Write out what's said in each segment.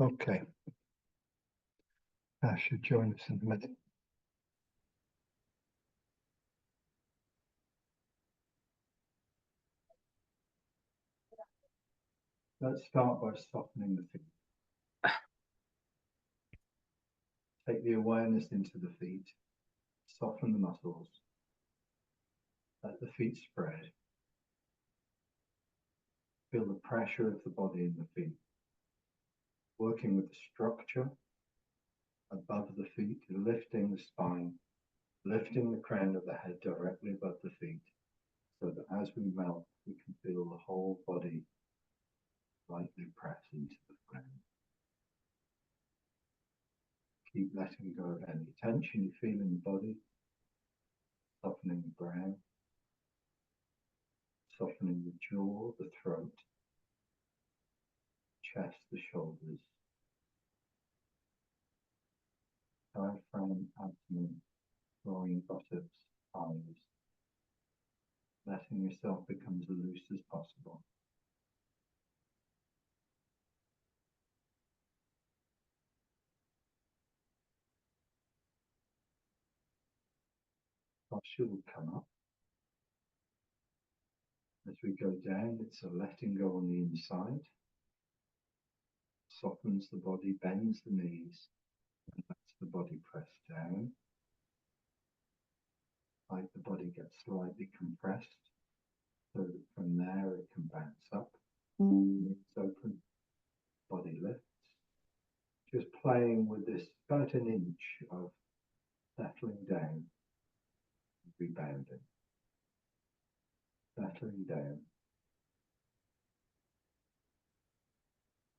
Okay. Ash should join us in a minute. Let's start by softening the feet. Take the awareness into the feet. Soften the muscles. Let the feet spread. Feel the pressure of the body in the feet. Working with the structure above the feet, lifting the spine, lifting the crown of the head directly above the feet, so that as we melt, we can feel the whole body lightly press into the ground. Keep letting go of any tension you feel in the body, softening the brow, softening the jaw, the throat, chest, the shoulders, diaphragm, abdomen, groin, buttocks, thighs, letting yourself become as loose as possible. Posture will come up. As we go down, it's a letting go on the inside. Softens the body, bends the knees, and lets the body press down. Like the body gets slightly compressed, so that from there it can bounce up. Knees open, body lifts. Just playing with this about an inch of settling down, rebounding. Settling down.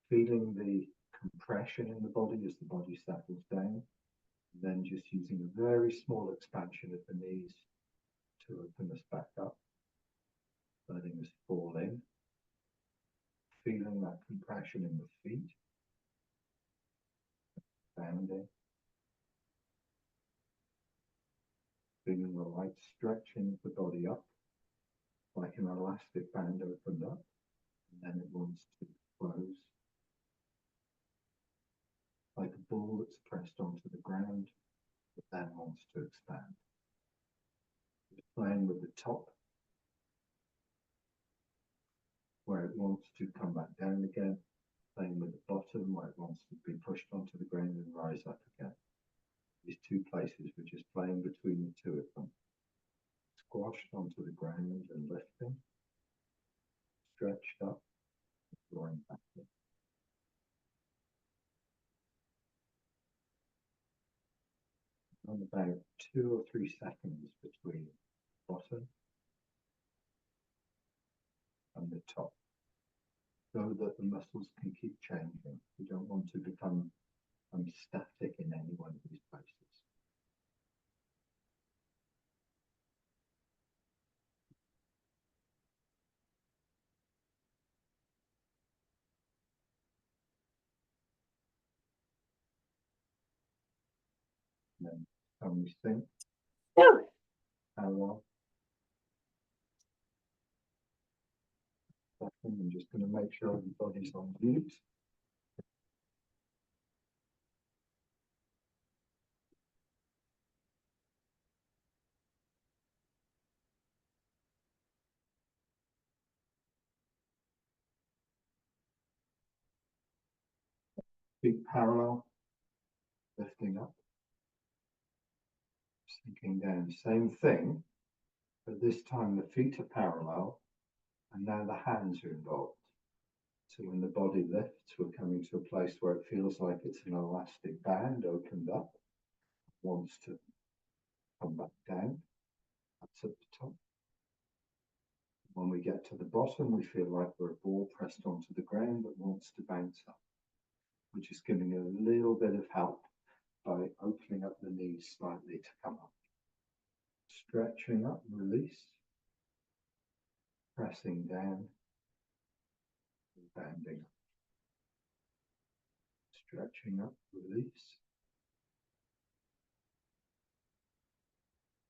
Feeling the compression in the body as the body settles down. And then just using a very small expansion of the knees to open us back up. Letting us fall in. Feeling that compression in the feet. Bounding. Feeling the light stretching of the body up. Like an elastic band opened up. And then it wants to close. Like a ball that's pressed onto the ground, but then wants to expand. Just playing with the top, where it wants to come back down again, playing with the bottom, where it wants to be pushed onto the ground and rise up again. These two places, we're just playing between the two of them. Squashed onto the ground and lifting, stretched up, drawing back in. On about 2 or 3 seconds between bottom and the top, so that the muscles can keep changing. We don't want to become static in any one of these places. And then can we think? Parallel. I'm just going to make sure everybody's on mute. Feet parallel, lifting up, sinking down. Same thing, but this time the feet are parallel and now the hands are involved. So when the body lifts, we're coming to a place where it feels like it's an elastic band opened up, wants to come back down. That's at the top. When we get to the bottom, we feel like we're a ball pressed onto the ground that wants to bounce up. We're just giving a little bit of help by opening up the knees slightly to come up. Stretching up, release. Pressing down, banding up. Stretching up, release.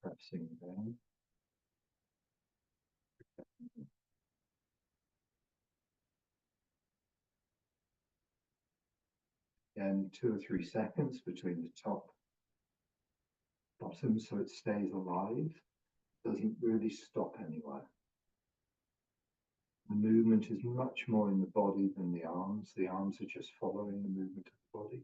Pressing down. again 2 or 3 seconds between the top, bottom, so it stays alive, doesn't really stop anywhere. The movement is much more in the body than the arms. The arms are just following the movement of the body.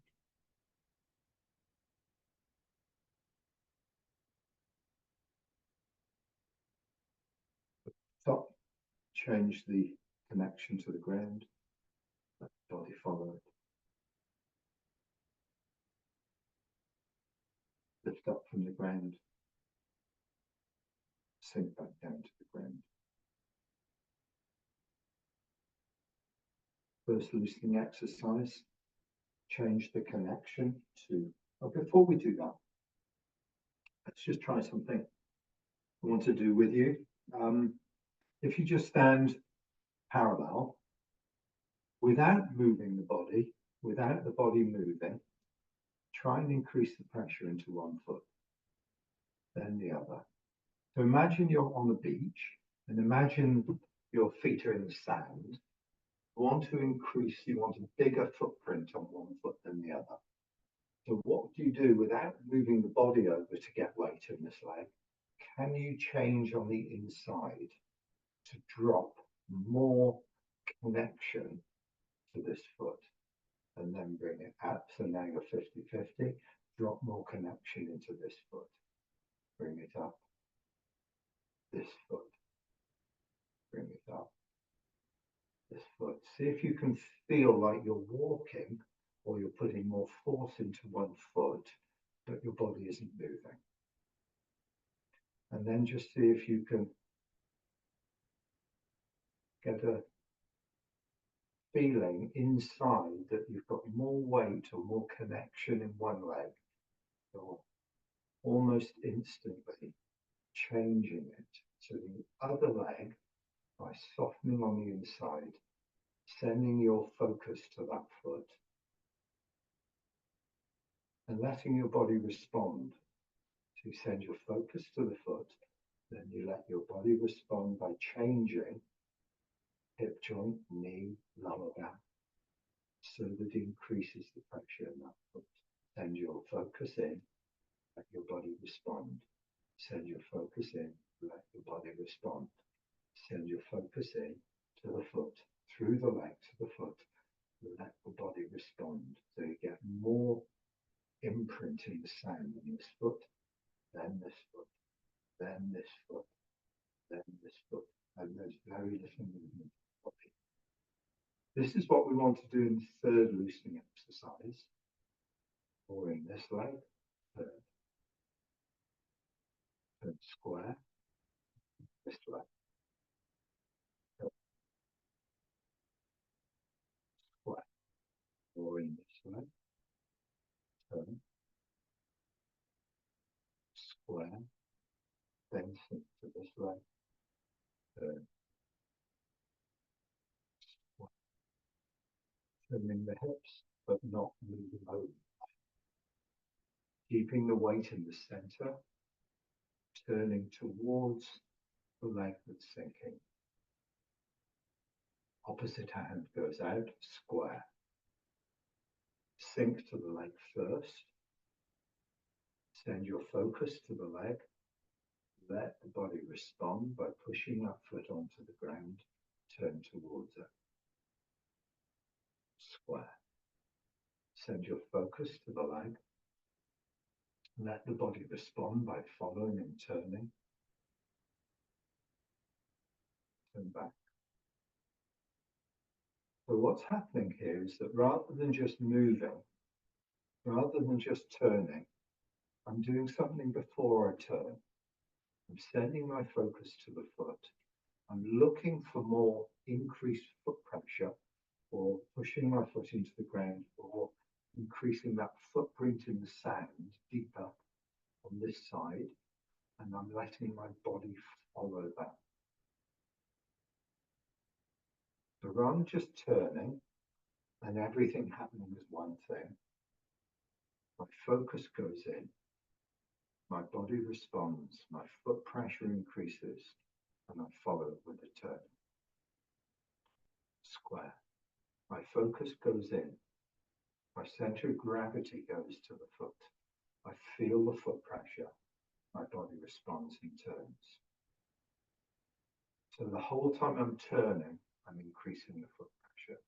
Stop, change the connection to the ground, let the body follow it. Lift up from the ground, sink back down to the ground. First loosening exercise, change the connection to, before we do that, let's just try something I want to do with you. If you just stand parallel, without moving the body, without the body moving, try and increase the pressure into one foot, then the other. So imagine you're on the beach and imagine your feet are in the sand. You want a bigger footprint on one foot than the other. So what do you do without moving the body over to get weight in this leg? Can you change on the inside to drop more connection to this foot and then bring it up? So now you're 50-50, drop more connection into this foot, bring it up, this foot, bring it up, this foot. See if you can feel like you're walking or you're putting more force into one foot, but your body isn't moving. And then just see if you can get a feeling inside that you've got more weight or more connection in one leg, or almost instantly changing it to the other leg by softening on the inside, sending your focus to that foot and letting your body respond. So you send your focus to the foot, then you let your body respond by changing hip joint, knee, lower back, so that it increases the pressure in that foot. Send your focus in, let your body respond. Send your focus in, let your body respond. Send your focus in to the foot, through the leg to the foot, let the body respond. So you get more imprinting sound in this foot, then this foot, then this foot, then this foot, and there's very little movement in the body. This is what we want to do in the third loosening exercise, or in this leg, third, turn square, this leg, turn square, or in this leg, turn square, then sink to this leg, turn square, turning the hips, but not moving over. Keeping the weight in the center, turning towards the leg that's sinking. Opposite hand goes out, square. Sink to the leg first. Send your focus to the leg. Let the body respond by pushing that foot onto the ground. Turn towards it. Square. Send your focus to the leg. Let the body respond by following and turning. Turn back. So what's happening here is that rather than just moving, rather than just turning, I'm doing something before I turn. I'm sending my focus to the foot. I'm looking for more increased foot pressure, or pushing my foot into the ground, or increasing that footprint in the sand deeper on this side, and I'm letting my body follow that. So rather than just turning and everything happening as one thing, my focus goes in, my body responds, my foot pressure increases, and I follow with a turn. Square. My focus goes in, My center of gravity goes to the foot. I feel the foot pressure. My body responds and turns. So the whole time I'm turning, I'm increasing the foot pressure.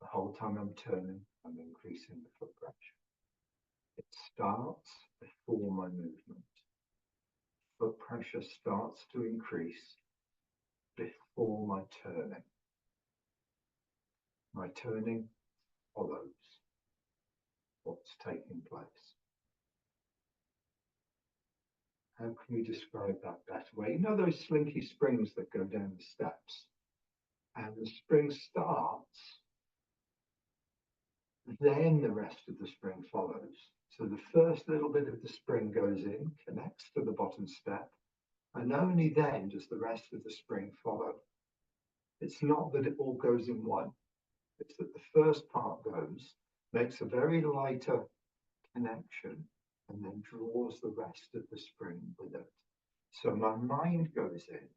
The whole time I'm turning, I'm increasing the foot pressure. It starts before my movement. Foot pressure starts to increase before my turning. My turning follows what's taking place. How can we describe that better way? You know those slinky springs that go down the steps? And the spring starts, then the rest of the spring follows. So the first little bit of the spring goes in, connects to the bottom step, and only then does the rest of the spring follow. It's not that it all goes in one. It's that the first part goes, makes a very lighter connection, and then draws the rest of the spring with it. So my mind goes in,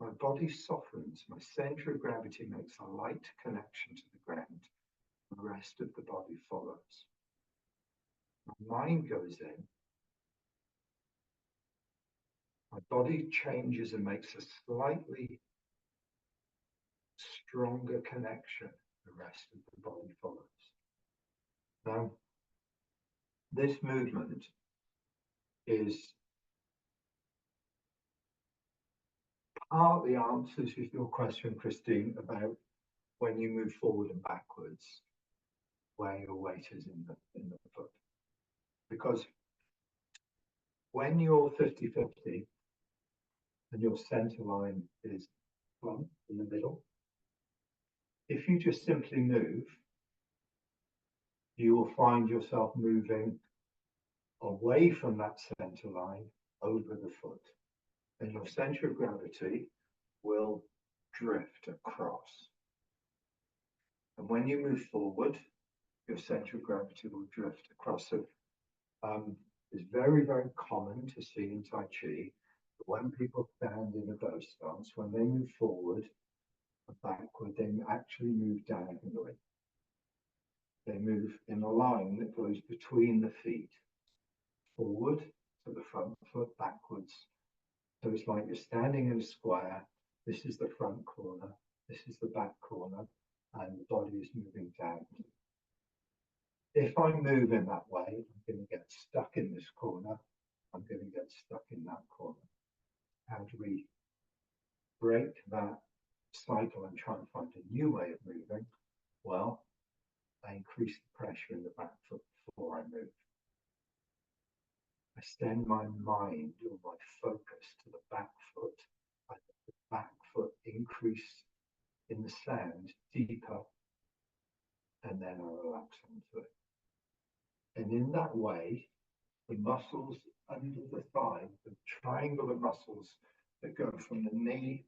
my body softens, my center of gravity makes a light connection to the ground, the rest of the body follows. My mind goes in, my body changes and makes a slightly stronger connection, the rest of the body follows. Now, this movement is partly answers your question, Christine, about when you move forward and backwards, where your weight is in the foot. Because when you're 50-50 and your center line is plumb in the middle, if you just simply move, you will find yourself moving away from that center line over the foot. And your center of gravity will drift across. And when you move forward, your center of gravity will drift across. So it's very, very common to see in Tai Chi that when people stand in a bow stance, when they move forward and backward, they actually move diagonally. They move in a line that goes between the feet, forward to the front foot, backwards. So it's like you're standing in a square. This is the front corner, this is the back corner, and the body is moving diagonally. If I move in that way, I'm going to get stuck in this corner. I'm going to get stuck in that corner. How do we break that cycle and try and find a new way of moving? Well, I increase the pressure in the back foot before I move. I send my mind or my focus to the back foot. I let the back foot increase in the sand deeper, and then I relax onto it. And in that way, the muscles under the thigh, the triangular muscles that go from the knee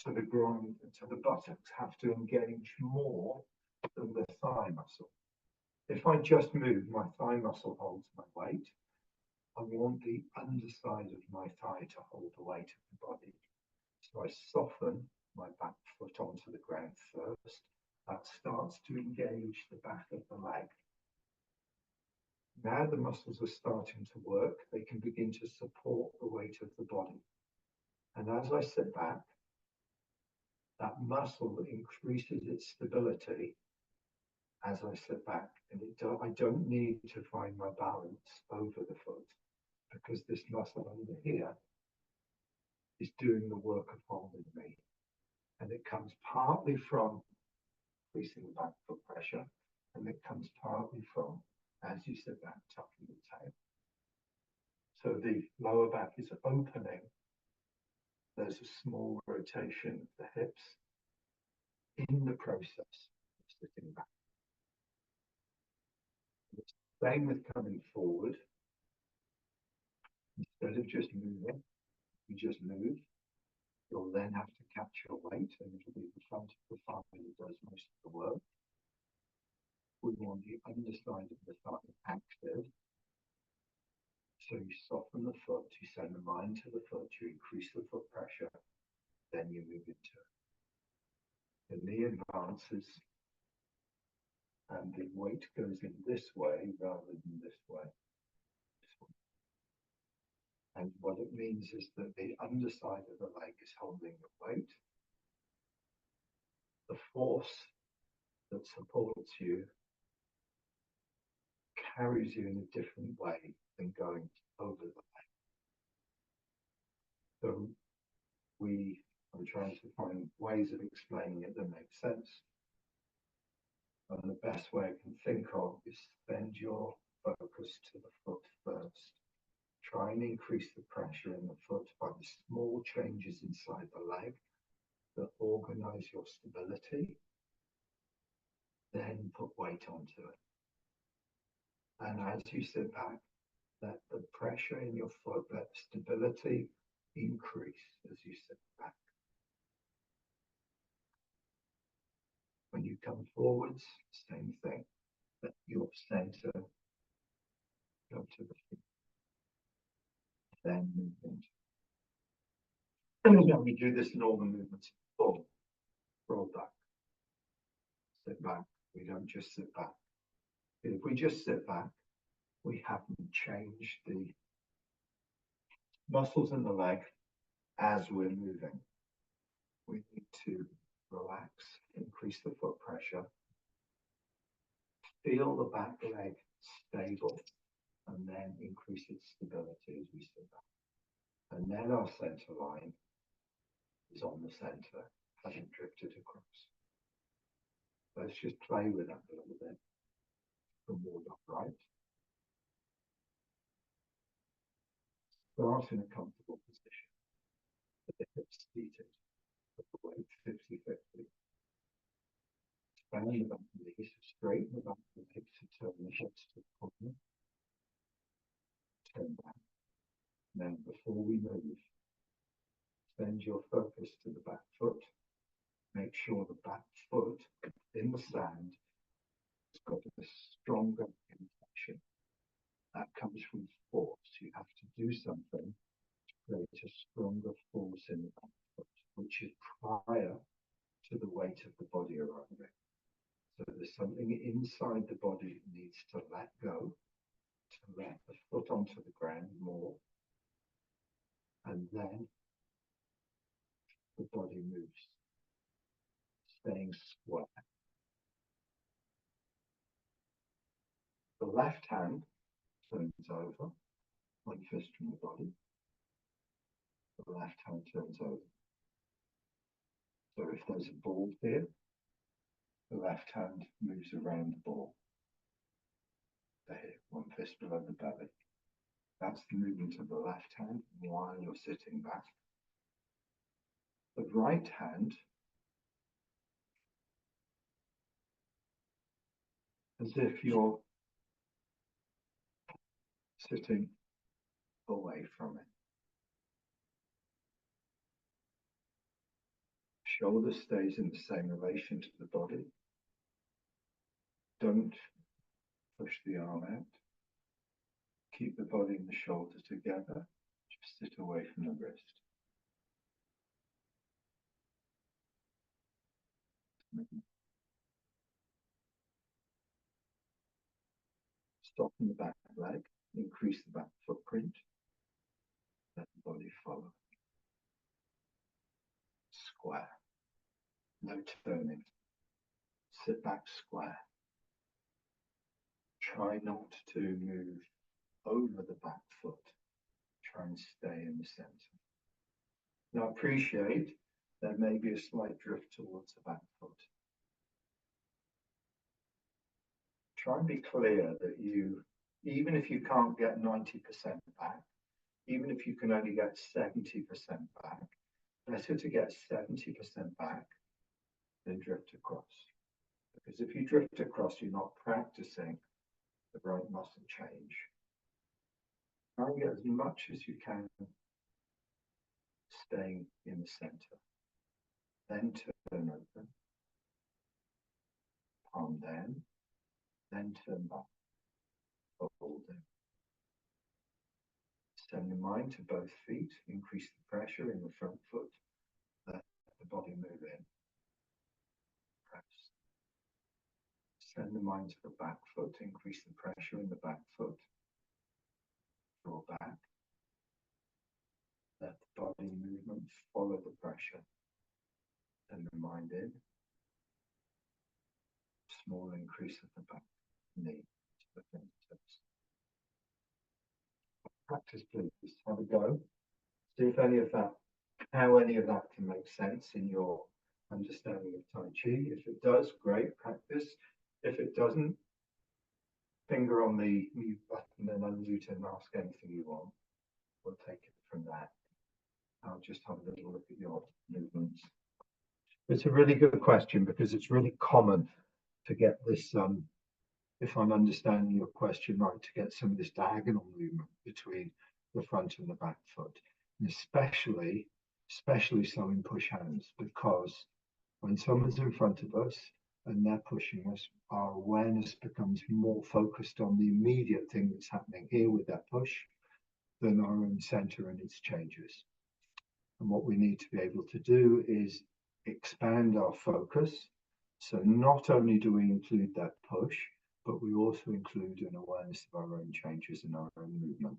to the groin and to the buttocks, have to engage more than the thigh muscle. If I just move, my thigh muscle holds my weight. I want the underside of my thigh to hold the weight of the body. So I soften my back foot onto the ground first. That starts to engage the back of the leg. Now the muscles are starting to work, they can begin to support the weight of the body. And as I sit back, that muscle increases its stability as I sit back. And I don't need to find my balance over the foot, because this muscle under here is doing the work of holding me. And it comes partly from increasing the back foot pressure, and it comes partly from, as you sit back, tucking the tail. So the lower back is opening. There's a small rotation of the hips in the process of sitting back. Same with coming forward. Instead of just moving, you just move. You'll then have to catch your weight, and it'll be the front of the thigh that does most of the work. We want the underside of the thigh active. So you soften the foot, you send the mind to the foot, you increase the foot pressure, then you move into it. The knee advances, and the weight goes in this way rather than this way. And what it means is that the underside of the leg is holding the weight. The force that supports you carries you in a different way than going over the leg. So I'm trying to find ways of explaining it that make sense. And the best way I can think of is send your focus to the foot first. Try and increase the pressure in the foot by the small changes inside the leg that organize your stability. Then put weight onto it. And as you sit back, let the pressure in your foot, let stability increase as you sit back. When you come forwards, same thing. Let your center go to the feet. Then move into. And we do this in all the movements. Full, roll back, sit back. We don't just sit back. If we just sit back, we haven't changed the muscles in the leg as we're moving. We need to relax, increase the foot pressure, feel the back leg stable, and then increase its stability as we sit back. And then our center line is on the center, hasn't drifted across. Let's just play with that a little bit. From ward upright. Start in a comfortable position. The hips seated, the weight 50-50. Span the back of the knees, straighten the back of the legs to turn the hips to the corner. Turn back. Now, before we move, send your focus to the back foot. Make sure the back foot in the sand has got a stronger inflection. That comes from force. You have to do something to create a stronger force in the back foot, which is prior to the weight of the body arriving. So there's something inside the body that needs to let go, to let the foot onto the ground more, and then the body moves, staying square. The left hand turns over, one fist from the body. The left hand turns over. So if there's a ball here, the left hand moves around the ball. There, one fist below the belly. That's the movement of the left hand while you're sitting back. The right hand, as if you're sitting away from it. Shoulder stays in the same relation to the body. Don't push the arm out. Keep the body and the shoulder together. Just sit away from the wrist. Soften the back leg. Increase the back footprint. Let the body follow. Square. No turning. Sit back square. Try not to move over the back foot. Try and stay in the center. Now appreciate there may be a slight drift towards the back foot. Try and be clear that you, even if you can't get 90% back, even if you can only get 70% back, better to get 70% back than drift across. Because if you drift across, you're not practicing the right muscle change. Try and get as much as you can staying in the center. Then turn open, palm down, then turn back, fold in. Send the mind to both feet, increase the pressure in the front foot, let the body move in. Press. Send the mind to the back foot, increase the pressure in the back foot. Draw back. Let the body movement follow the pressure. Send the mind in. Small increase of the back knee to the fingertips. Practice, please. Have a go. See if any of that, how any of that can make sense in your understanding of Tai Chi. If it does, great, practice. If it doesn't, finger on the mute button and unmute and ask anything you want. We'll take it from that. I'll just have a little look at your movements. It's a really good question because it's really common to get this, if I'm understanding your question right, to get some of this diagonal movement between the front and the back foot. And especially so in push hands, because when someone's in front of us and they're pushing us, our awareness becomes more focused on the immediate thing that's happening here with that push than our own center and its changes. And what we need to be able to do is expand our focus. So not only do we include that push, but we also include an awareness of our own changes and our own movement.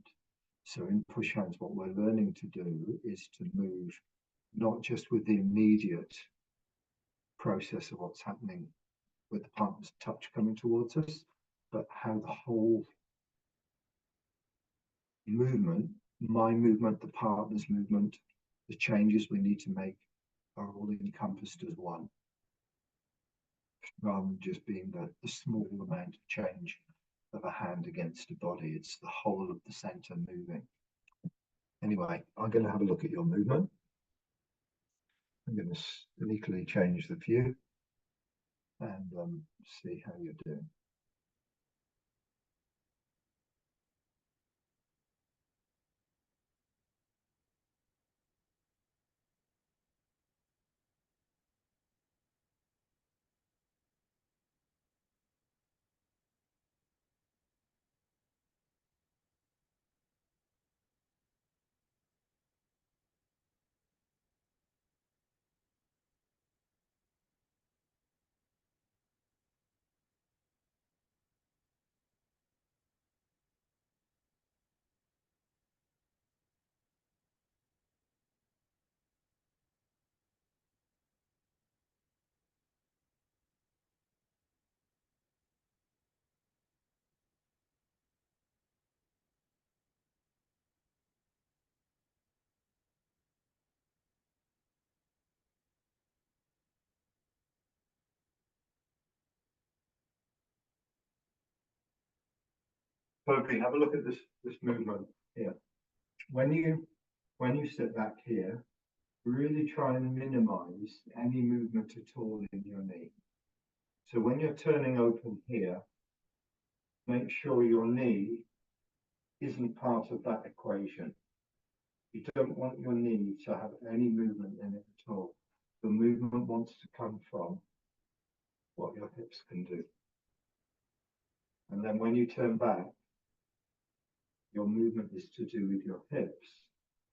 So in push hands, what we're learning to do is to move not just with the immediate process of what's happening with the partner's touch coming towards us, but how the whole movement, my movement, the partner's movement, the changes we need to make are all encompassed as one, rather than just being the small amount of change of a hand against a body. It's the whole of the center moving. Anyway, I'm going to have a look at your movement. I'm going to sneakily change the view and see how you're doing. Toby, have a look at this movement here. When you sit back here, really try and minimize any movement at all in your knee. So when you're turning open here, make sure your knee isn't part of that equation. You don't want your knee to have any movement in it at all. The movement wants to come from what your hips can do. And then when you turn back, your movement is to do with your hips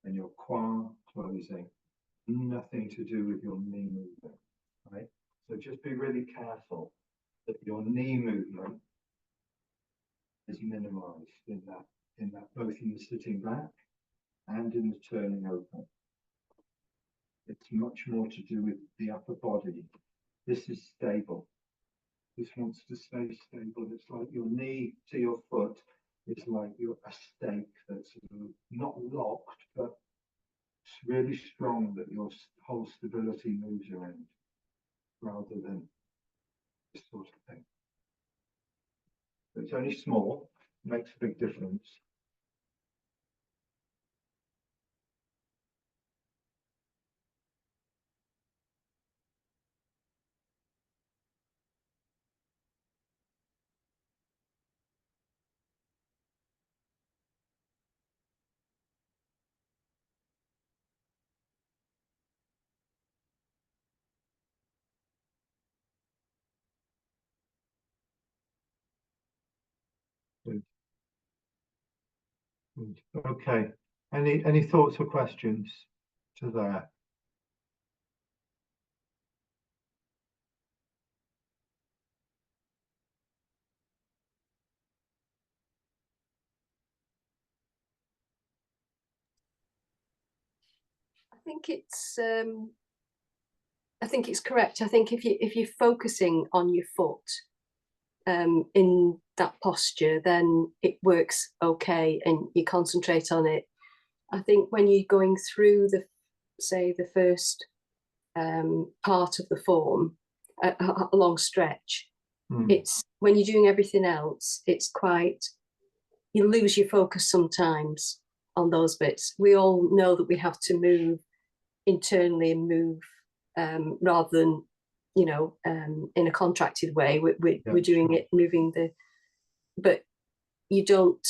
and your quad closing, nothing to do with your knee movement, right? So just be really careful that your knee movement is minimized in that both in the sitting back and in the turning open. It's much more to do with the upper body. This is stable. This wants to stay stable. It's like your knee to your foot is like a stake that's not locked, but it's really strong that your whole stability moves around rather than this sort of thing. But it's only small, makes a big difference. Good. Good. Okay. Any thoughts or questions to that? think it's correct. I think if you're focusing on your foot in that posture, then it works okay, and you concentrate on it. I think when you're going through the first part of the form, a long stretch, it's when you're doing everything else, it's quite, you lose your focus sometimes on those bits. We all know that we have to move internally and move rather than, in a contracted way. We're doing it, moving but you don't,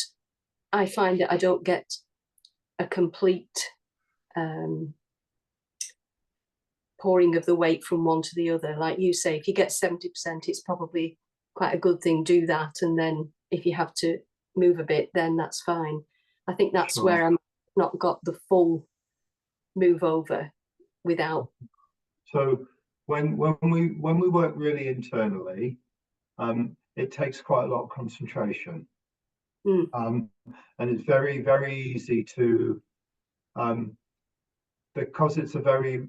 I find that I don't get a complete pouring of the weight from one to the other. Like you say, if you get 70%, it's probably quite a good thing, do that. And then if you have to move a bit, then that's fine. I think that's where I'm not got the full move over without. So when we work really internally, it takes quite a lot of concentration. And it's very, very easy to, because it's a very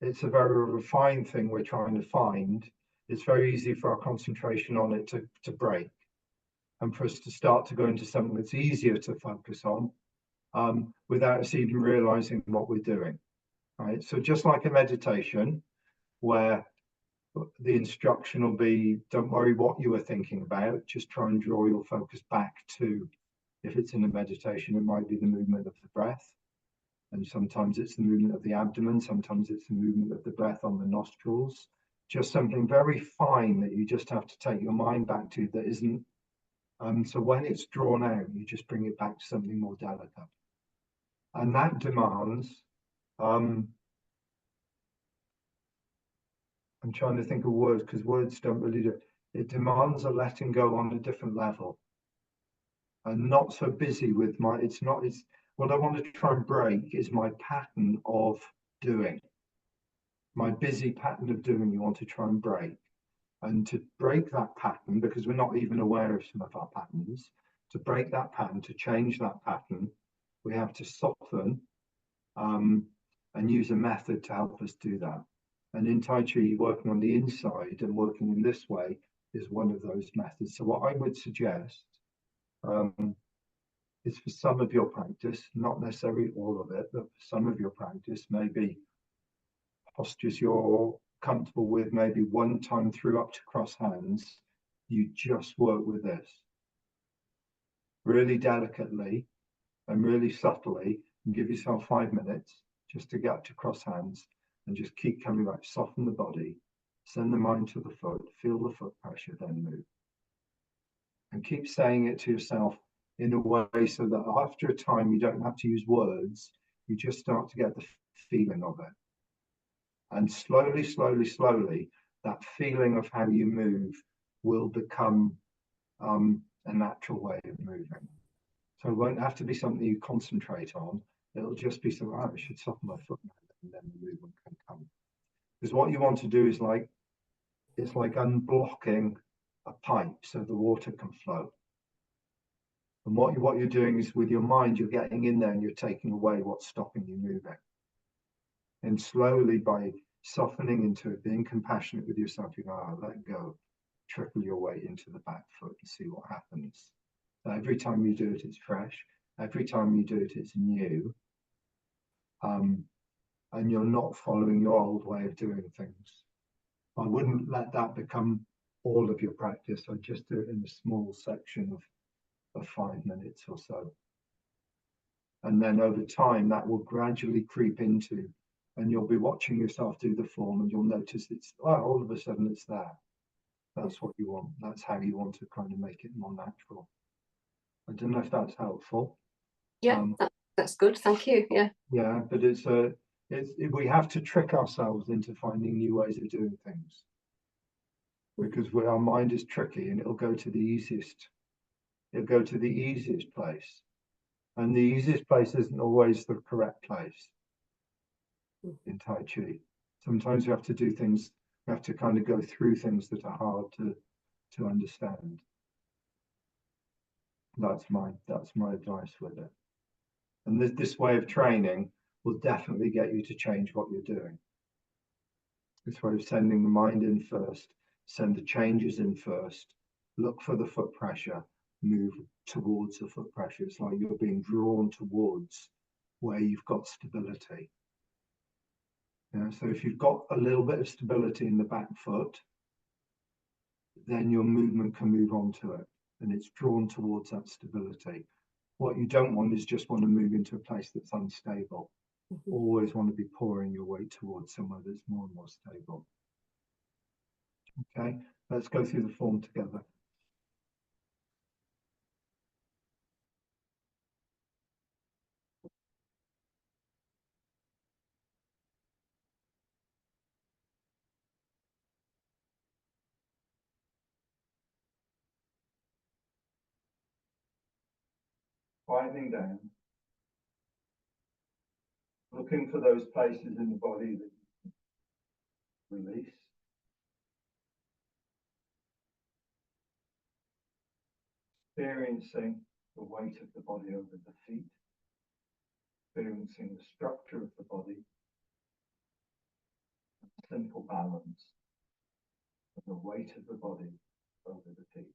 refined thing we're trying to find, it's very easy for our concentration on it to break, and for us to start to go into something that's easier to focus on without us even realizing what we're doing. Right. So just like a meditation, where the instruction will be, don't worry what you were thinking about, just try and draw your focus back to, if it's in a meditation, it might be the movement of the breath. And sometimes it's the movement of the abdomen, sometimes it's the movement of the breath on the nostrils. Just something very fine that you just have to take your mind back to, that isn't, so when it's drawn out, you just bring it back to something more delicate. And that demands, I'm trying to think of words, because words don't really do it. It demands a letting go on a different level. And not so busy with it's what I want to try and break is my pattern of doing. My busy pattern of doing, you want to try and break. And to break that pattern, because we're not even aware of some of our patterns, to break that pattern, to change that pattern, we have to soften and use a method to help us do that. And in Tai Chi, working on the inside and working in this way is one of those methods. So what I would suggest is, for some of your practice, not necessarily all of it, but for some of your practice, maybe postures you're comfortable with, maybe one time through up to cross hands, you just work with this really delicately and really subtly, and give yourself 5 minutes just to get to cross hands, and just keep coming back. Soften the body, send the mind to the foot, feel the foot pressure, then move. And keep saying it to yourself in a way so that after a time you don't have to use words, you just start to get the feeling of it. And slowly, slowly, slowly, that feeling of how you move will become a natural way of moving. So it won't have to be something you concentrate on. It'll just be something, I should soften my foot, and then the movement can come. Because what you want to do is it's like unblocking a pipe so the water can flow. And what you're doing is, with your mind, you're getting in there and you're taking away what's stopping you moving. And slowly, by softening into it, being compassionate with yourself, you go, let go, trickle your way into the back foot and see what happens. So every time you do it, it's fresh. Every time you do it, it's new. And you're not following your old way of doing things. I wouldn't let that become all of your practice. I'd just do it in a small section of 5 minutes or so. And then over time, that will gradually creep into, and you'll be watching yourself do the form, and you'll notice all of a sudden it's there. That's what you want. That's how you want to kind of make it more natural. I don't know if that's helpful. Yeah, that's good. Thank you. Yeah. Yeah, but we have to trick ourselves into finding new ways of doing things, because our mind is tricky, and it'll go to the easiest. It'll go to the easiest place, and the easiest place isn't always the correct place in Tai Chi. Sometimes you have to do things. You have to kind of go through things that are hard to understand. That's my advice with it. And this way of training will definitely get you to change what you're doing. This way of sending the mind in first, send the changes in first, look for the foot pressure, move towards the foot pressure. It's like you're being drawn towards where you've got stability. So if you've got a little bit of stability in the back foot, then your movement can move on to it, and it's drawn towards that stability. What you don't want is just want to move into a place that's unstable. Always want to be pouring your weight towards somewhere that's more and more stable. Okay, let's go through the form together. Quietening down, looking for those places in the body that you can release. Experiencing the weight of the body over the feet, experiencing the structure of the body, simple balance of the weight of the body over the feet.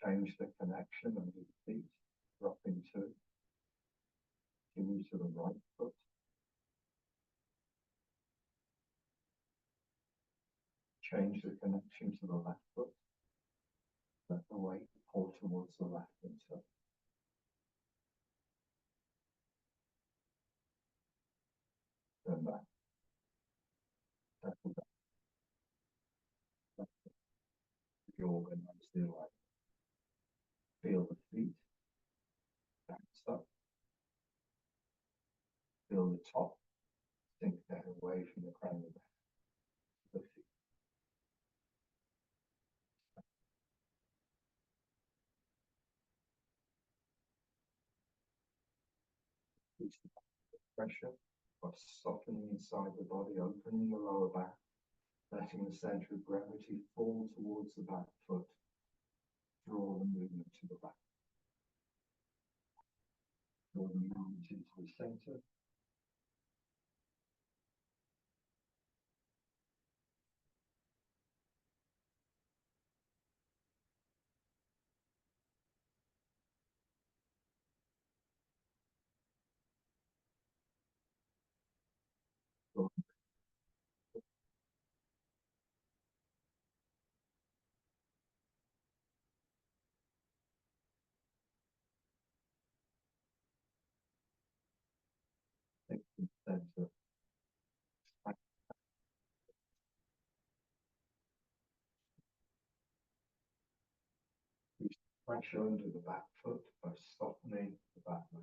Change the connection under the feet, drop into, continue to the right foot. Change the connection to the left foot. Let the weight pour towards the left inside. Turn back. Settle down. Reorganize the alignment. Feel the feet. Bounce up. Feel the top sink down away from the crown of the head. The feet. Release the pressure by softening inside the body, opening the lower back, letting the center of gravity fall towards the back foot. Draw the movement to the back. Draw the movement into the center. Center. Pressure under the back foot by softening the back leg.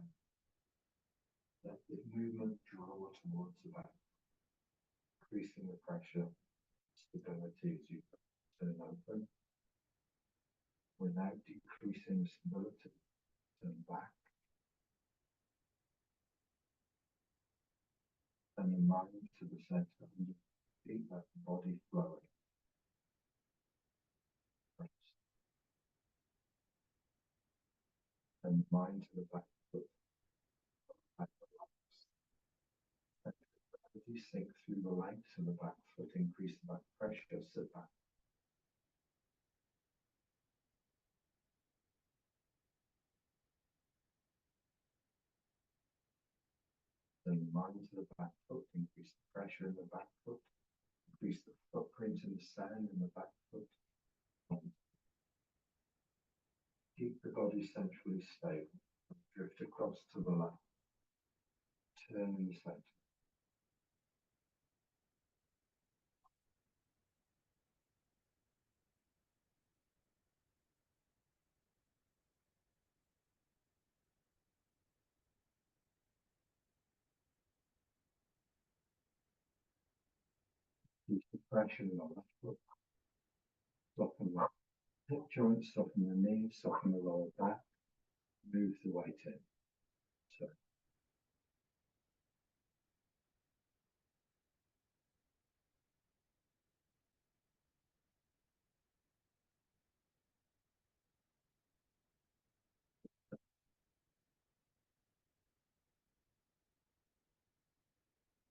Let the movement draw towards the back, increasing the pressure, stability as you turn open, without decreasing the stability. Turn back, and the mind to the center and feet, let the body flowing. And the mind to the back foot. Back gravity sink through the legs of the back foot, increase the back pressure, sit back. Then the mind to the back foot, increase the pressure in the back foot, increase the footprint in the sand in the back foot. Keep the body centrally stable. Drift across to the left. Turn in the center. Keep the pressure in the left foot. Soften the hip joints, soften the knees, soften the lower back. Move the weight in. So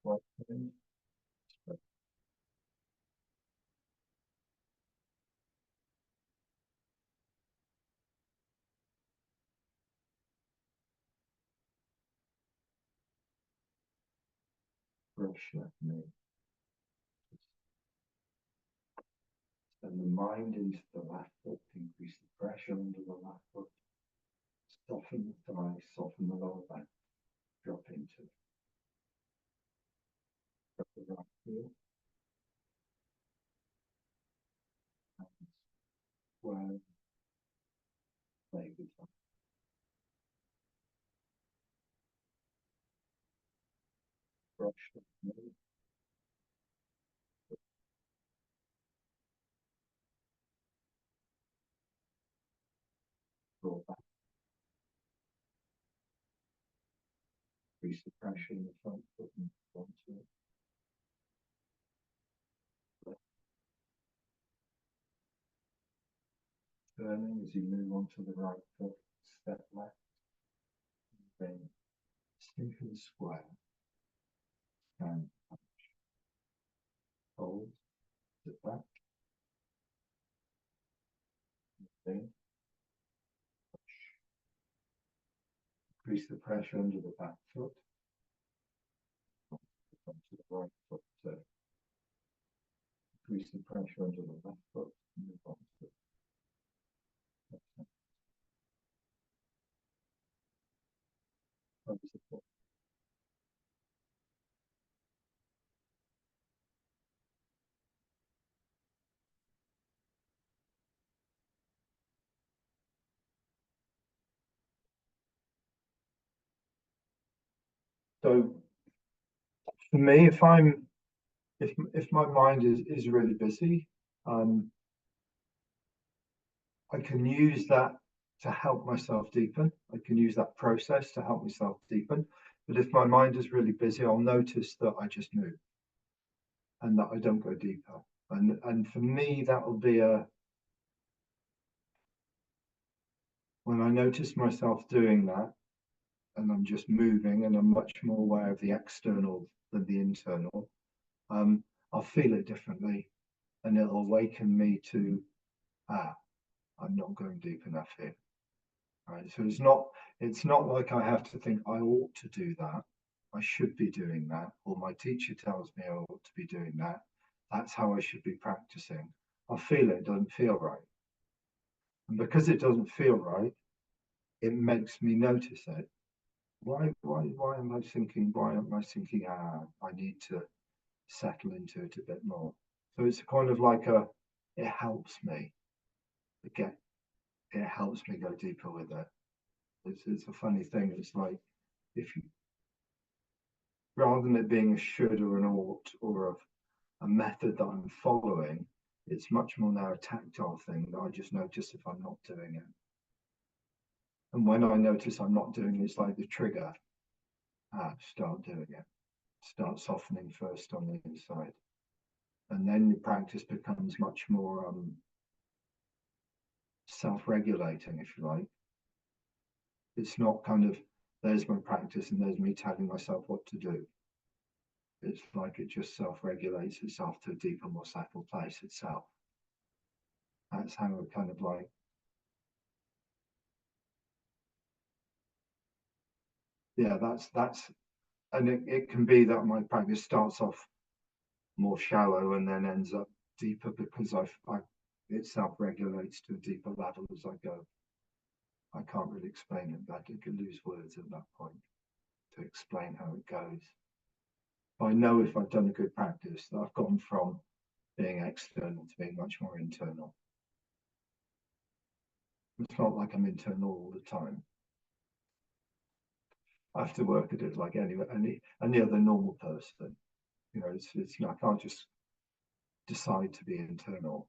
right hand. Brush that knee. Send the mind into the left foot, increase the pressure under the left foot. Soften the thigh, soften the lower back. Drop into it. Drop the right heel. And square leg is up. Brush that knee. Draw back. Increase the pressure in the front foot and onto it. Turning as you move on to the right foot, step left, then stick and square, and hold, sit back, then increase the pressure under the back foot, onto the right foot, increase the pressure under the left foot, move on to the foot. So for me, if my mind is really busy, I can use that to help myself deepen. I can use that process to help myself deepen. But if my mind is really busy, I'll notice that I just move and that I don't go deeper. And for me, that will be when I notice myself doing that and I'm just moving and I'm much more aware of the external than the internal, I'll feel it differently and it'll awaken me to, I'm not going deep enough here. Right. So it's not like I have to think I ought to do that. I should be doing that, or my teacher tells me I ought to be doing that. That's how I should be practicing. I feel it doesn't feel right. And because it doesn't feel right, it makes me notice it. Why am I thinking, I need to settle into it a bit more. So it's kind of like it helps me get, it helps me go deeper with it. It's a funny thing. It's like, if you, rather than it being a should or an ought or a method that I'm following, it's much more now a tactile thing that I just notice if I'm not doing it. And when I notice I'm not doing it, it's like the trigger. Start doing it. Start softening first on the inside. And then the practice becomes much more self-regulating, if you like. It's not kind of, there's my practice and there's me telling myself what to do. It's like it just self-regulates itself to a deeper, more settled place itself. That's how it kind of like, yeah, that's, and it can be that my practice starts off more shallow and then ends up deeper because it self-regulates to a deeper level as I go. I can't really explain it, but I can lose words at that point to explain how it goes. I know if I've done a good practice that I've gone from being external to being much more internal. It's not like I'm internal all the time. I have to work at it like any other normal person. You know, I can't just decide to be internal.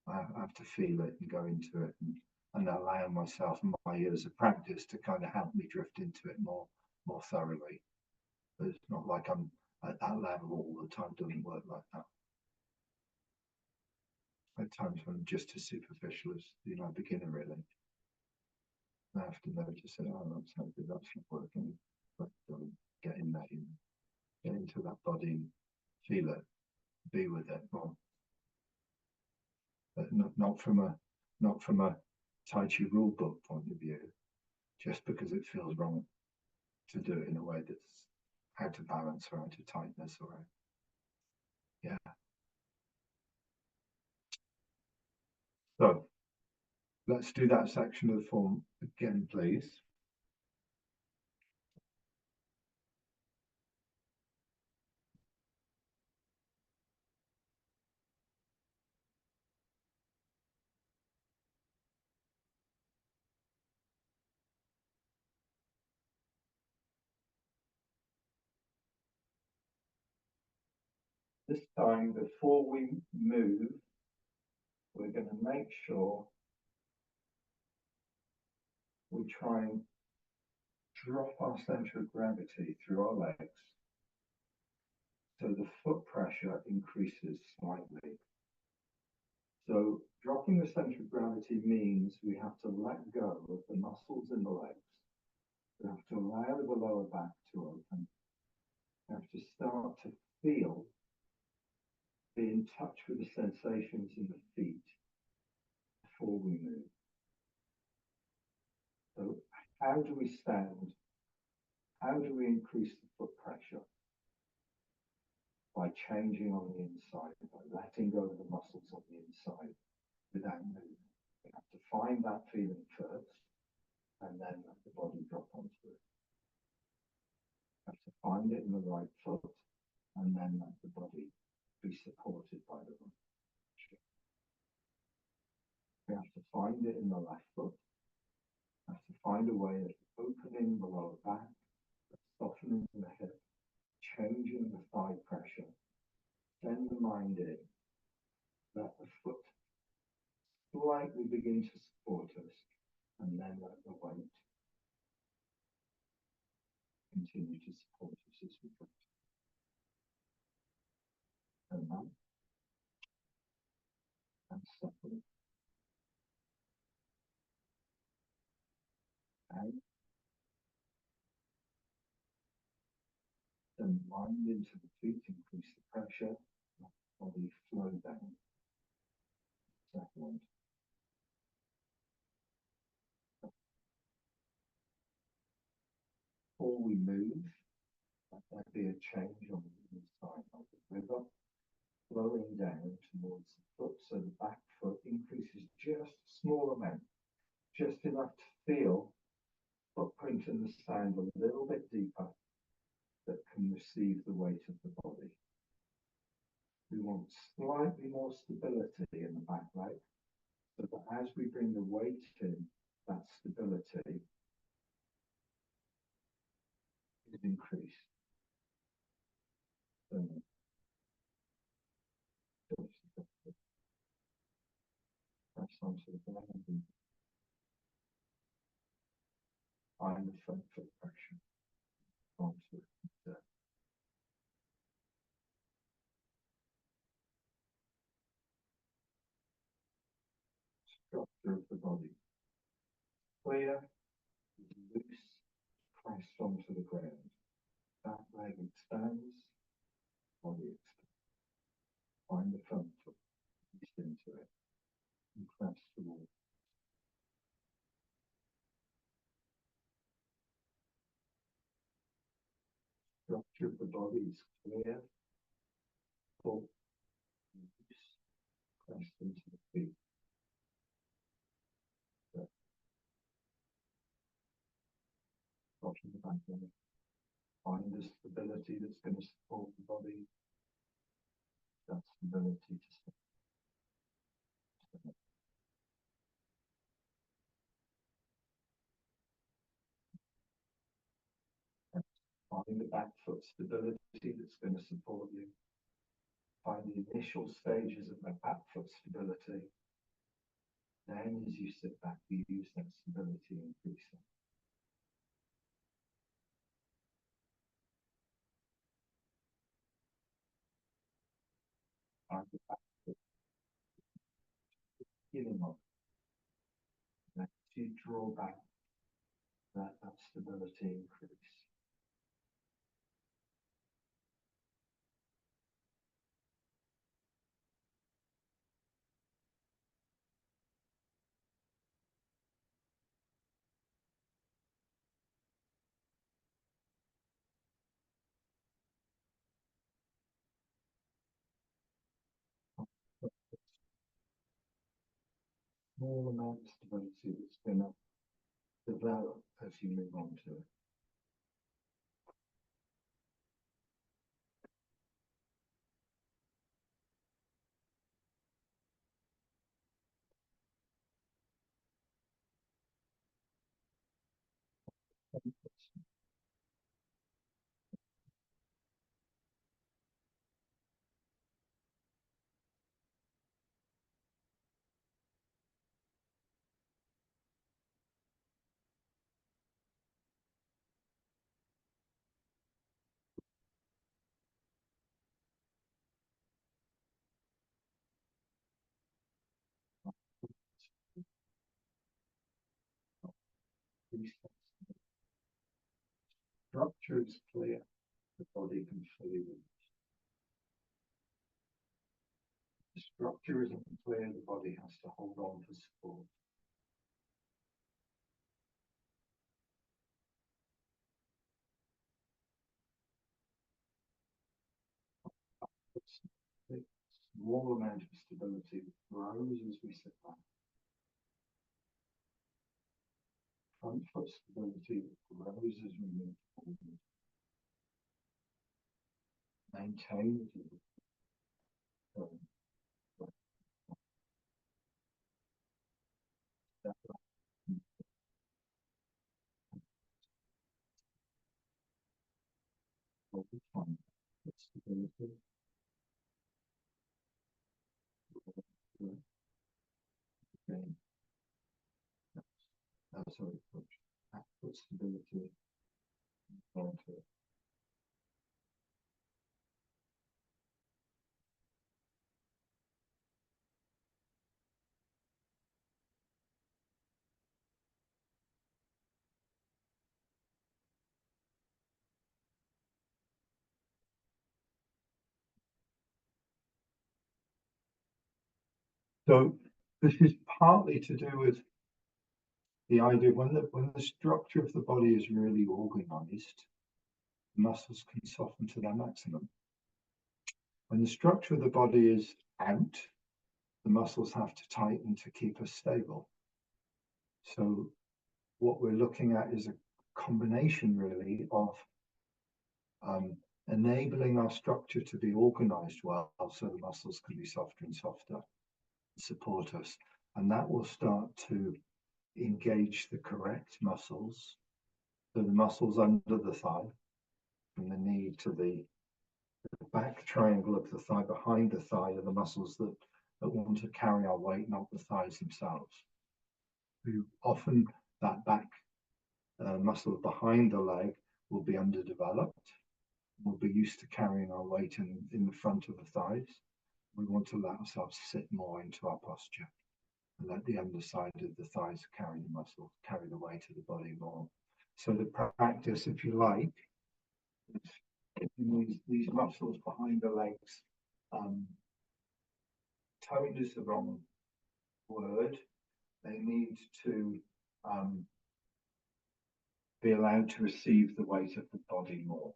I have to feel it and go into it and allow myself and my years of practice to kind of help me drift into it more thoroughly. But it's not like I'm at that level all the time. It doesn't work like that. At times when I'm just as superficial as a beginner really. I have to notice it. Oh, that's not good. That's not working. But get in there. Get into that body, feel it, be with it more. But not from a taiji rule book point of view, just because it feels wrong to do it in a way that's out of balance or out of tightness or yeah. So let's do that section of the form again, please. This time, before we move, we're going to make sure we try and drop our center of gravity through our legs so the foot pressure increases slightly. So dropping the center of gravity means we have to let go of the muscles in the legs. We have to allow the lower back to open. We have to start to feel, be in touch with the sensations in the feet before we move. So how do we stand? How do we increase the foot pressure? By changing on the inside, by letting go of the muscles on the inside without moving. We have to find that feeling first and then let the body drop onto it. We have to find it in the right foot and then let the body be supported by the right foot. We have to find it in the left foot. We have to find a way of opening the lower back, softening the hip, changing the thigh pressure, send the mind in, let the foot slightly begin to support us, and then let the weight continue to support us as we go. And that, and settle it. Out. Then mind into the feet, increase the pressure, let the body flow down. Settle it. Before we move, let there be a change on the inside of the river, flowing down towards the foot, so the back foot increases just a small amount, just enough to feel footprint in the sand a little bit deeper that can receive the weight of the body. We want slightly more stability in the back leg, so that as we bring the weight in, that stability is increased. Press onto the ground and find the front foot pressure onto the structure of the body. Clear, loose, pressed onto the ground. That leg expands, body expands. Find the front foot, ease into it, and press towards. Structure of the body is clear, full, loose, pressed into the feet. Bottom of the back leg. Find the stability that's going to support the body. That stability to support. Find the back foot stability that's going to support you. Find the initial stages of that back foot stability. Then as you sit back, you use that stability increasing. Find the back foot healing up. As you draw back, let that stability increase. small amount of stability that's going to develop as you move on to it. Structure is clear, the body can fully move. The structure isn't clear, the body has to hold on for support. A small amount of stability grows as we sit back. Front foot stability grows as we move forward. Maintain stability. Again, that's how we approach. Foot stability onto it. So this is partly to do with the idea when the structure of the body is really organized, muscles can soften to their maximum. When the structure of the body is out, the muscles have to tighten to keep us stable. So what we're looking at is a combination really of enabling our structure to be organized well so the muscles can be softer and softer and support us. And that will start to engage the correct muscles. So the muscles under the thigh, from the knee to the back triangle of the thigh, behind the thigh, are the muscles that want to carry our weight, not the thighs themselves. Often that back muscle behind the leg will be underdeveloped. We'll be used to carrying our weight in the front of the thighs. We want to let ourselves sit more into our posture and let the underside of the thighs carry the muscle, carry the weight of the body more. So the practice, if you like, these muscles behind the legs, tone is the wrong word. They need to be allowed to receive the weight of the body more.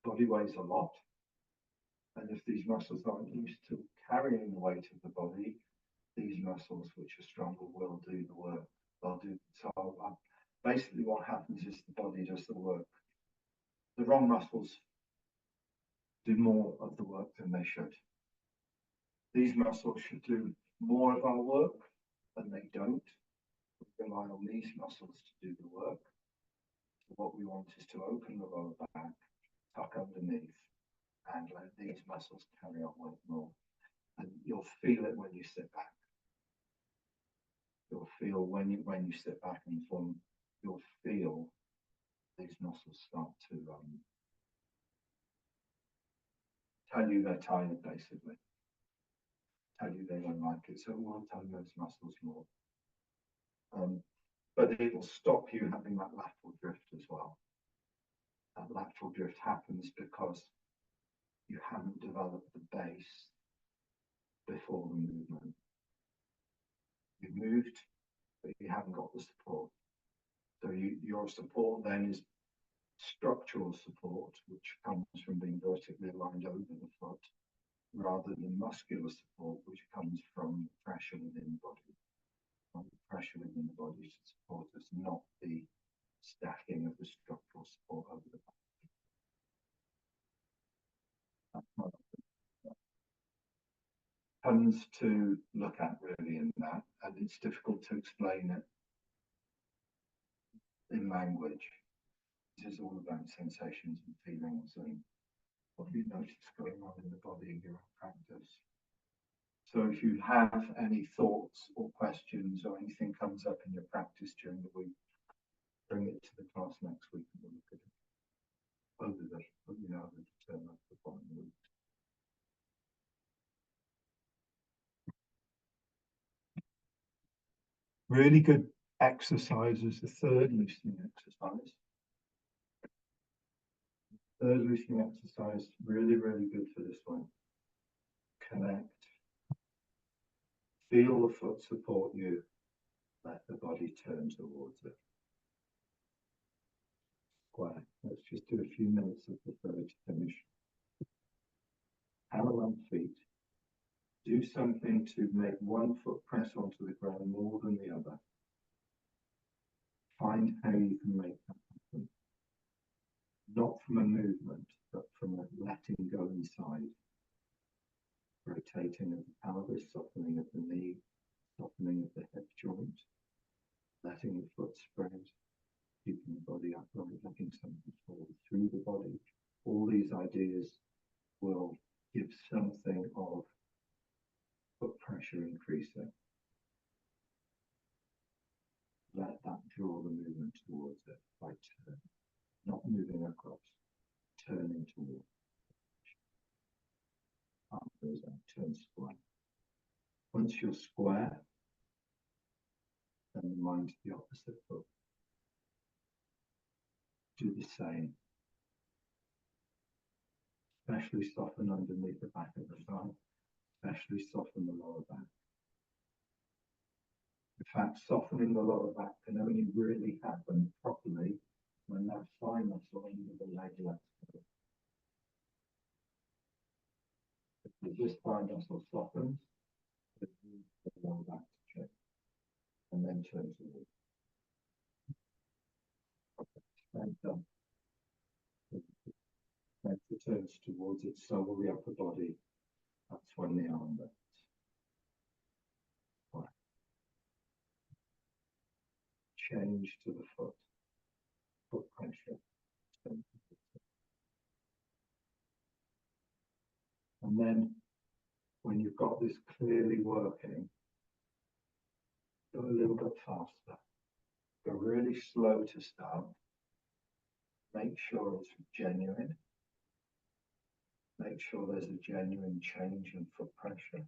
Body weighs a lot, and if these muscles aren't used to carrying the weight of the body, these muscles, which are stronger, will do the work. They'll do so. Basically, what happens is the body does the work. The wrong muscles do more of the work than they should. These muscles should do more of our work than they don't. We rely on these muscles to do the work. So what we want is to open the lower back, tuck underneath, and let these muscles carry our weight more. And you'll feel it when you sit back. You'll feel when you sit back and form, you'll feel these muscles start to tell you they're tired, basically. Tell you they don't like it. So we'll tell those muscles more. But it will stop you having that lateral drift as well. That lateral drift happens because you haven't developed the base before the movement. You've moved, but you haven't got the support. So your support then is structural support, which comes from being vertically aligned over the foot, rather than muscular support, which comes from pressure within the body. Pressure within the body to support us, not the stacking of the structural support over the back. Tons to look at really in that, and it's difficult to explain it in language. This is all about sensations and feelings and what you notice going on in the body in your practice. So if you have any thoughts or questions or anything comes up in your practice during the week, bring it to the class next week and we'll look at it over the term of the following week. Really good exercise is the third loosening exercise. Third loosening exercise, really, really good for this one. Connect. Feel the foot support you. Let the body turn towards it. Square. Let's just do a few minutes of the third to finish. Parallel feet. Do something to make one foot press onto the ground more than the other. Find how you can make that happen. Not from a movement, but from a letting go inside. Rotating of the pelvis, softening of the knee, softening of the hip joint, letting the foot spread, keeping the body upright, letting something fall through the body. All these ideas will give something of foot pressure increasing. Let that draw the movement towards it by turning, not moving across, turning towards. Arm goes out, turn square. Once you're square, then the mind to the opposite foot. Do the same. Especially soften underneath the back of the thigh, especially soften the lower back. In fact, softening the lower back can only really happen properly when that thigh muscle under the leg lets go. If this thigh muscle softens, it moves the lower back to check and then turn towards. And as it turns towards it, so will the upper body. That's when the arm bends. Right. Change to the foot. Foot pressure. And then when you've got this clearly working, go a little bit faster. Go really slow to start. Make sure it's genuine. Make sure there's a genuine change in foot pressure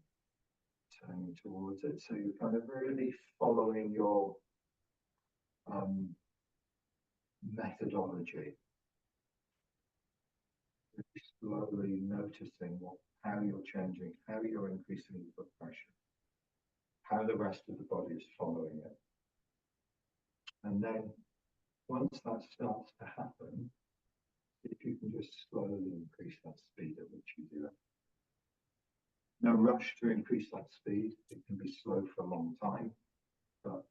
turning towards it. So you're kind of really following your methodology. Really slowly noticing how you're changing, how you're increasing the foot pressure, how the rest of the body is following it. And then once that starts to happen, if you can just slowly increase that speed at which you do it. No rush to increase that speed. It can be slow for a long time, but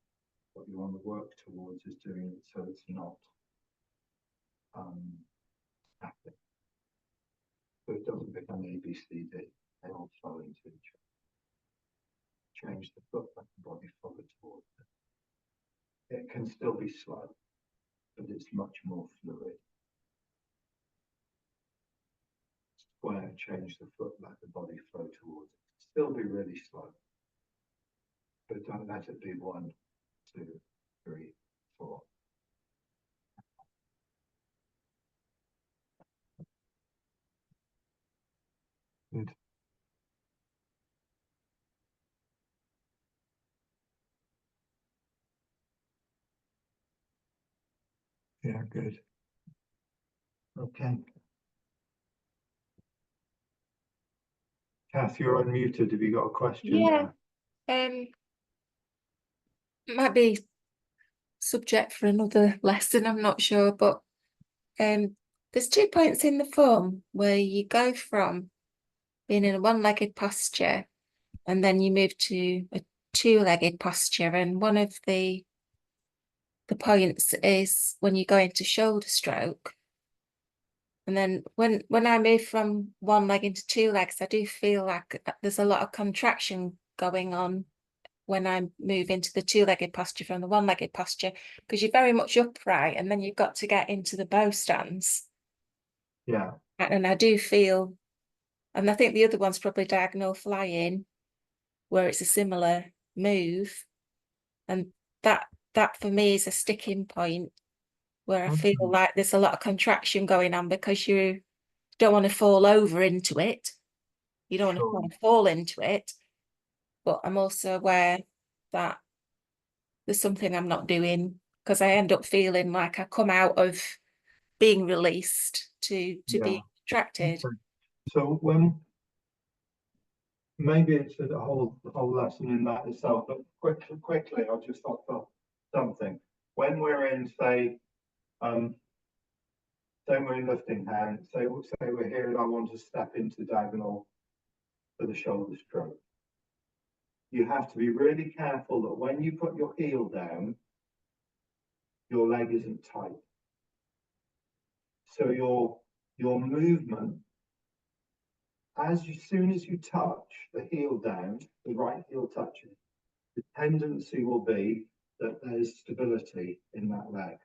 what you want to work towards is doing it so it's not static. So it doesn't become ABCD. They all flow into each other. Change the foot, let the body follow towards it. It can still be slow, but it's much more fluid. Square, change the foot, let the body flow towards it. Still be really slow, but don't let it be 1, 2, 3, 4. Good. Yeah, good. Okay. Kath, you're unmuted. Have you got a question? Yeah. Might be subject for another lesson, I'm not sure, but there's 2 points in the form where you go from being in a one-legged posture, and then you move to a two-legged posture. And one of the points is when you go into shoulder stroke. And then when I move from one leg into two legs, I do feel like there's a lot of contraction going on when I move into the two-legged posture from the one-legged posture, because you're very much upright, and then you've got to get into the bow stance. Yeah. And I do feel, and I think the other one's probably diagonal flying, where it's a similar move. And that for me is a sticking point, where I feel like there's a lot of contraction going on, because you don't want to fall over into it. You don't want to fall into it. But I'm also aware that there's something I'm not doing, because I end up feeling like I come out of being released to be contracted. Okay. So when maybe it's the whole lesson in that itself, but quickly, I'll just offer something. When we're in, say we're in lifting hand, say we're here and I want to step into diagonal for the shoulder stroke. You have to be really careful that when you put your heel down, your leg isn't tight. So your movement, as soon as you touch the heel down, the right heel touches, the tendency will be that there's stability in that leg.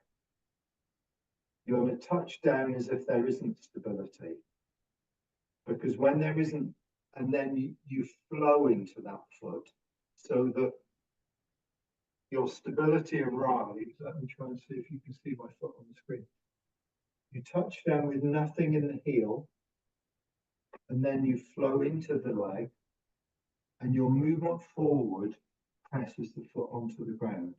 You want to touch down as if there isn't stability, because when there isn't, and then you flow into that foot so that your stability arrives. Let me try and see if you can see my foot on the screen. You touch down with nothing in the heel, and then you flow into the leg, and your movement forward presses the foot onto the ground.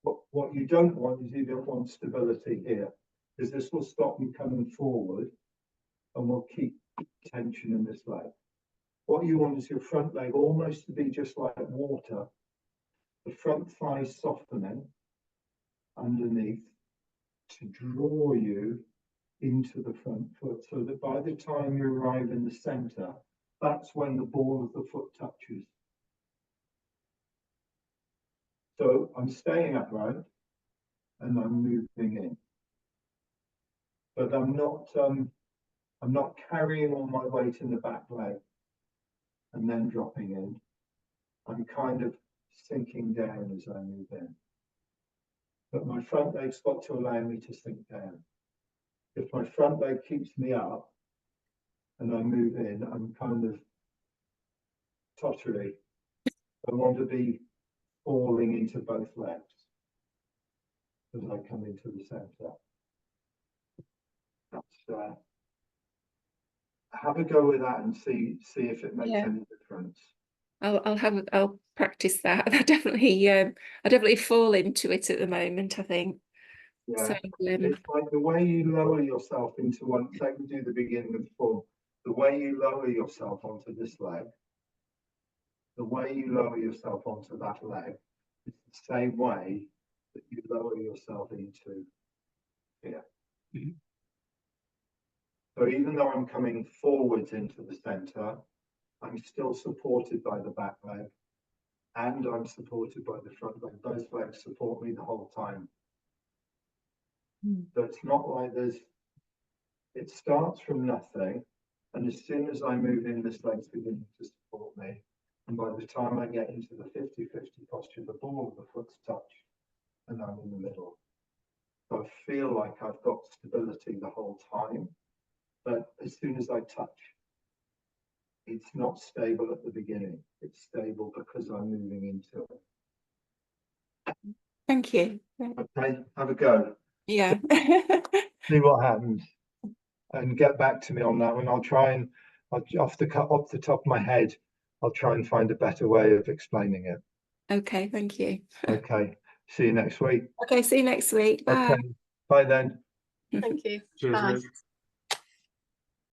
What you don't want is, you don't want stability here, because this will stop you coming forward and will keep tension in this leg. What you want is your front leg almost to be just like water, the front thigh softening underneath to draw you into the front foot, so that by the time you arrive in the center, that's when the ball of the foot touches. So I'm staying upright and I'm moving in, but I'm not carrying all my weight in the back leg and then dropping in. I'm kind of sinking down as I move in, but my front leg's got to allow me to sink down. If my front leg keeps me up and I move in, I'm kind of tottery. I want to be falling into both legs as I come into the center. That's, have a go with that and see if it makes any difference. I'll practice that. I definitely fall into it at the moment, I think. Yeah, so, it's like the way you lower yourself into one, say we do the beginning of the form, the way you lower yourself onto this leg, the way you lower yourself onto that leg, is the same way that you lower yourself into here. So even though I'm coming forwards into the center, I'm still supported by the back leg, and I'm supported by the front leg. Both legs support me the whole time. So it's not like it starts from nothing, and as soon as I move in, this leg's beginning to support me. And by the time I get into the 50-50 posture, the ball of the foot's touched, and I'm in the middle. So I feel like I've got stability the whole time, but as soon as I touch, it's not stable at the beginning. It's stable because I'm moving into it. Thank you. Okay, have a go. Yeah. See what happens, and get back to me on that one. I'll try and off the top of my head, I'll try and find a better way of explaining it. Okay, thank you. Okay, see you next week. Okay, see you next week. Bye. Okay, bye then. Thank you. Cheers, Bye. Luke.